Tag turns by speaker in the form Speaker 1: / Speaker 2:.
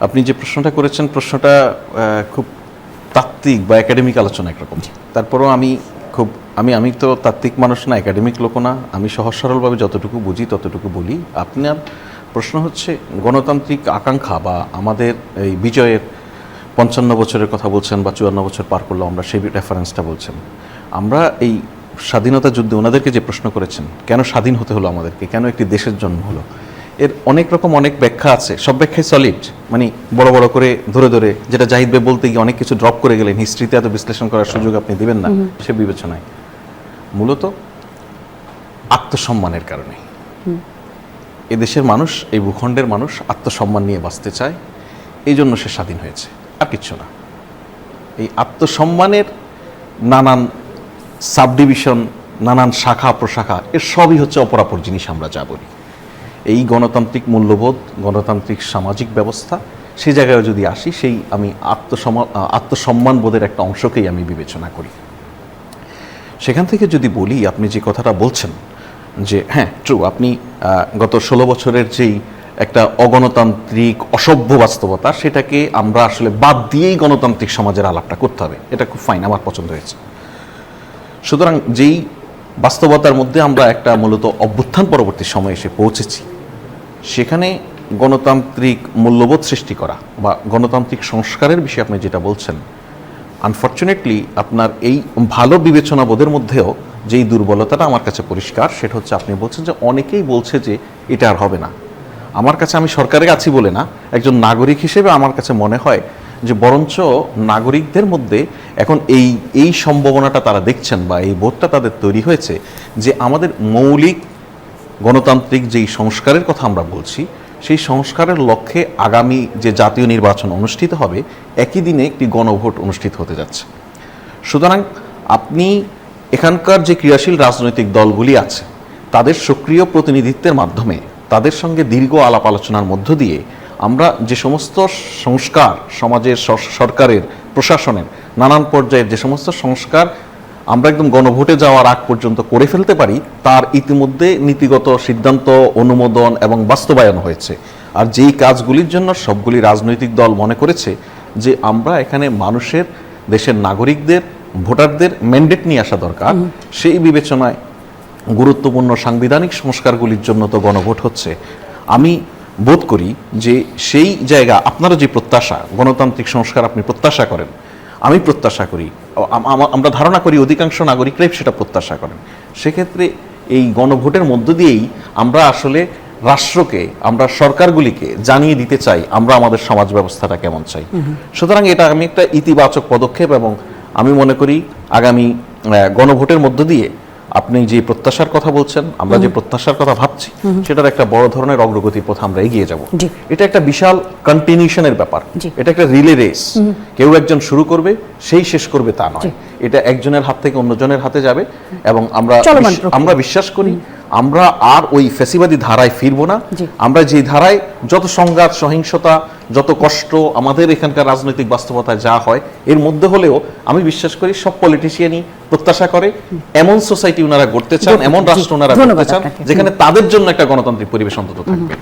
Speaker 1: আপনি যে প্রশ্নটা করেছেন প্রশ্নটা খুব তাত্ত্বিক বা একাডেমিক আলোচনা একরকম। তারপরেও আমি তো তাত্ত্বিক মানুষ না, একাডেমিক লোক না, আমি সহজ সরলভাবে যতটুকু বুঝি ততটুকু বলি। আপনার প্রশ্ন হচ্ছে গণতান্ত্রিক আকাঙ্ক্ষা বা আমাদের এই বিজয়ের 55 বছরের কথা বলছেন বা 54 বছর পার করলো, আমরা সেই রেফারেন্সটা বলছেন। আমরা এই স্বাধীনতা যুদ্ধে ওনাদেরকে যে প্রশ্ন করেছেন কেন স্বাধীন হতে হলো আমাদেরকে, কেন একটি দেশের জন্ম হলো, এর অনেক রকম অনেক ব্যাখ্যা আছে। সব ব্যাখ্যাই সলিড, মানে বড় বড় করে ধরে ধরে, যেটা জাহিদ ভাই বলতে গিয়ে অনেক কিছু ড্রপ করে গেলেন, হিস্ট্রিতে এত বিশ্লেষণ করার সুযোগ আপনি দিবেন না সে বিবেচনায়। মূলত আত্মসম্মানের কারণে এদেশের মানুষ, এই ভূখণ্ডের মানুষ আত্মসম্মান নিয়ে বাঁচতে চায়, এই জন্য সে স্বাধীন হয়েছে, আর কিচ্ছু না। এই আত্মসম্মানের নানান সাবডিভিশন, নানান শাখা প্রশাখা, এর সবই হচ্ছে অপরাপর জিনিস। আমরা যা বলি এই গণতান্ত্রিক মূল্যবোধ, গণতান্ত্রিক সামাজিক ব্যবস্থা, সেই জায়গায় যদি আসি, সেই আমি আত্মসম্মান বোধের একটা অংশকেই আমি বিবেচনা করি। সেখান থেকে যদি বলি, আপনি যে কথাটা বলছেন যে হ্যাঁ ট্রু, আপনি গত 16 বছরের যেই একটা অগণতান্ত্রিক অসভ্য বাস্তবতা, সেটাকে আমরা আসলে বাদ দিয়েই গণতান্ত্রিক সমাজের আলাপটা করতে হবে, এটা খুব ফাইন, আমার পছন্দ হয়েছে। সুতরাং যেই বাস্তবতার মধ্যে আমরা একটা মূলত অভ্যুত্থান পরবর্তী সময়ে এসে পৌঁছেছি, সেখানে গণতান্ত্রিক মূল্যবোধ সৃষ্টি করা বা গণতান্ত্রিক সংস্কারের বিষয়ে আপনি যেটা বলছেন, আনফর্চুনেটলি আপনার এই ভালো বিবেচনা বোধের মধ্যেও যেই দুর্বলতাটা আমার কাছে পরিষ্কার, সেটা হচ্ছে আপনি বলছেন যে অনেকেই বলছে যে এটা আর হবে না। আমার কাছে, আমি সরকারে আছি বলে না, একজন নাগরিক হিসেবে আমার কাছে মনে হয় যে বরঞ্চ নাগরিকদের মধ্যে এখন এই সম্ভাবনাটা তারা দেখছেন বা এই বোধটা তাদের তৈরি হয়েছে যে আমাদের মৌলিক গণতান্ত্রিক যেই সংস্কারের কথা আমরা বলছি, সেই সংস্কারের লক্ষ্যে আগামী যে জাতীয় নির্বাচন অনুষ্ঠিত হবে, একই দিনে একটি গণভোট অনুষ্ঠিত হতে যাচ্ছে। সুতরাং আপনি এখানকার যে ক্রিয়াশীল রাজনৈতিক দলগুলি আছে, তাদের সক্রিয় প্রতিনিধিত্বের মাধ্যমে, তাদের সঙ্গে দীর্ঘ আলাপ আলোচনার মধ্য দিয়ে আমরা যে সমস্ত সংস্কার সমাজের, সরকারের, প্রশাসনের নানান পর্যায়ের যে সমস্ত সংস্কার আমরা একদম গণভোটে যাওয়ার আগ পর্যন্ত করে ফেলতে পারি, তার ইতিমধ্যে নীতিগত সিদ্ধান্ত, অনুমোদন এবং বাস্তবায়ন হয়েছে। আর যেই কাজগুলির জন্য সবগুলি রাজনৈতিক দল মনে করেছে যে আমরা এখানে মানুষের, দেশের নাগরিকদের, ভোটারদের ম্যান্ডেট নিয়ে আসা দরকার, সেই বিবেচনায় গুরুত্বপূর্ণ সাংবিধানিক সংস্কারগুলির জন্য তো গণভোট হচ্ছে। আমি বোধ করি যে সেই জায়গা, আপনারা যে প্রত্যাশা, গণতান্ত্রিক সংস্কার আপনি প্রত্যাশা করেন, আমি প্রত্যাশা করি, আমরা ধারণা করি অধিকাংশ নাগরিকরাই সেটা প্রত্যাশা করেন। সেক্ষেত্রে এই গণভোটের মধ্য দিয়েই আমরা আসলে রাষ্ট্রকে, আমরা সরকারগুলিকে জানিয়ে দিতে চাই আমরা আমাদের সমাজ ব্যবস্থাটা কেমন চাই। সুতরাং এটা আমি একটা ইতিবাচক পদক্ষেপ, এবং আমি মনে করি আগামী গণভোটের মধ্য দিয়ে আপনি যে প্রত্যাশার কথা বলছেন, আমরা যে প্রত্যাশার কথা ভাবছি, সেটার একটা বড় ধরনের অগ্রগতির পথে আমরা এগিয়ে যাব। এটা একটা বিশাল কন্টিনিউশনের ব্যাপার, এটা একটা রিলে রেস। কেউ একজন শুরু করবে, সেই শেষ করবে তা নয়, এটা একজনের হাত থেকে অন্যজনের হাতে যাবে। এবং আমরা বিশ্বাস করি আমরা আর ওই ফ্যাসিবাদী ধারায় ফিরবো না। আমরা যে ধারায় যত সংঘাত, সহিংসতা, যত কষ্ট আমাদের এখানকার রাজনৈতিক বাস্তবতায় যা হয়, এর মধ্যে হলেও আমি বিশ্বাস করি সব পলিটিশিয়ানই প্রত্যাশা করে এমন সোসাইটি ওনারা গড়তে চান, এমন রাষ্ট্র ওনারা গড়তে চান যেখানে তাদের জন্য একটা গণতান্ত্রিক পরিবেশ অন্তত থাকবে।